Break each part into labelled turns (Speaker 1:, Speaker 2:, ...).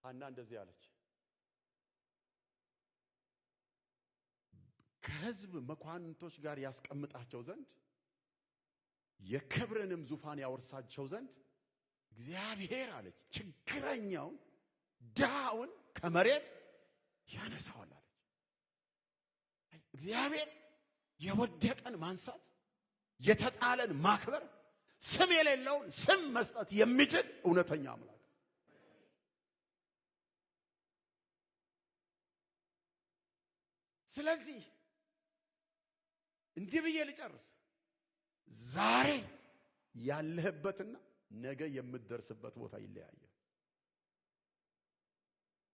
Speaker 1: ሐና እንደዚህ አለች ከሕዝብ መኳንንቶች ጋር ያስቀምጣቸው ዘንድ የክብርንም ዙፋን ያወርሳቸው ዘንድ እግዚአብሔር አለች ችግረኛውን ዳውን ከመሬት ያነሳዋል አለች እግዚአብሔር የወደቀን ማንሳት የተጣለን ማክበር ስም የሌለውን ስም መስጠት የሚችል እውነተኛ አምላክ ስለዚህ እንዲህ ብዬ ልጨርስ ዛሬ ያለህበትና ነገ የምትደርስበት ቦታ ይለያያል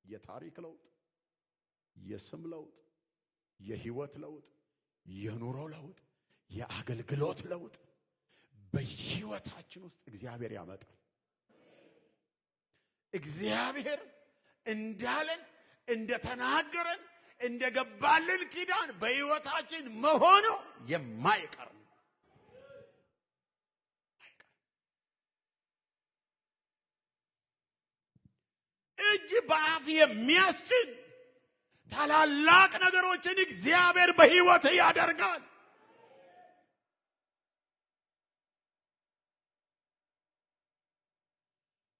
Speaker 1: የታሪክ ለውጥ የስም ለውጥ የህይወት ለውጥ የኑሮ ለውጥ የአገልግሎት ለውጥ በህይወታችን ውስጥ እግዚአብሔር ያመጣል እግዚአብሔር እንዳለን እንደተናገረን እንደገባልን ኪዳን በህይወታችን መሆኑ የማይቀር ነው እጅ በአፍ የሚያስጭን ታላላቅ ነገሮችን እግዚአብሔር በህይወት ያደርጋል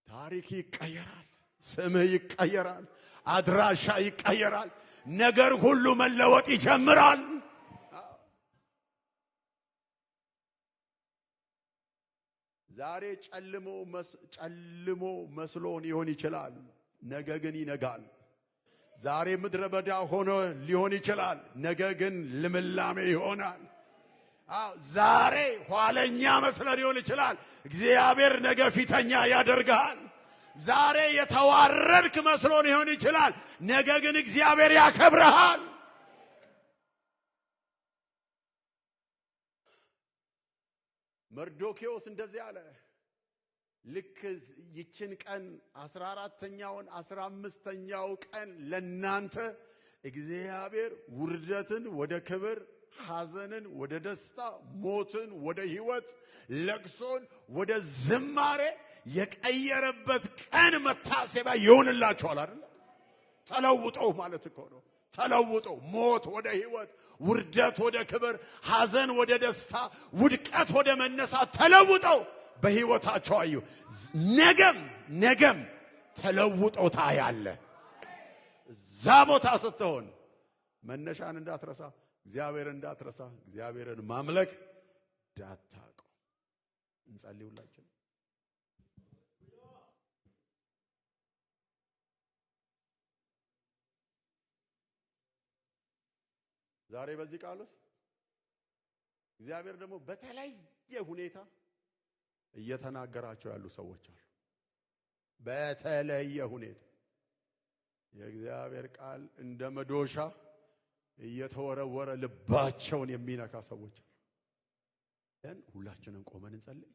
Speaker 1: ታሪክ ይቀየራል ስምህ ይቀየራል አድራሻ ይቀየራል ነገር ሁሉ መለወጥ ይጀምራል ዛሬ ጨልሞ መስሎን ይሆን ይችላል ነገ ግን ይነጋል ዛሬ ምድረ በዳ ሆኖ ሊሆን ይችላል ነገ ግን ልምላሜ ይሆናል ዛሬ ኋለኛ መስለን ሊሆን ይችላል እግዚአብሔር ነገ ፊተኛ ያደርጋል ዛሬ የተዋረድክ መስሎን ይሆን ይችላል ነገ ግን እግዚአብሔር ያከብርሃል መርዶክዮስ እንደዚህ አለ ልክ ይችን ቀን 14ኛውን 15ኛው ቀን ለናንተ እግዚአብሔር ውርደትን ወደ ክብር ሐዘንን ወደ ደስታ ሞትን ወደ ህይወት ለቅሶን ወደ ዝማሬ የቀየረበት ቀን መታሰቢያ ይሆንላችኋል አይደል ተለውጠው ማለት እኮ ነው ተለውጠው ሞት ወደ ህይወት ውርደት ወደ ክብር ሐዘን ወደ ደስታ ውድቀት ወደ መነሳት ተለውጠው በህይወታቸው አዩ ነገም ተለውጠው ታያለ እዛ ቦታ ስትሆን መነሻን እንዳትረሳ እግዚአብሔርን እንዳትረሳ እግዚአብሔርን ማምለክ ዳታቆ እንጸልይላችሁ ዛሬ በዚህ ቃል ውስጥ እግዚአብሔር ደግሞ በተለየ ሁኔታ እየተናገራቸው ያሉ ሰዎች አሉ በተለየ ሁኔታ የእግዚአብሔር ቃል እንደ መዶሻ እየተወረወረ ልባቸውን የሚነካ ሰዎች አሉ ሁላችንም ቆመን እንጸልይ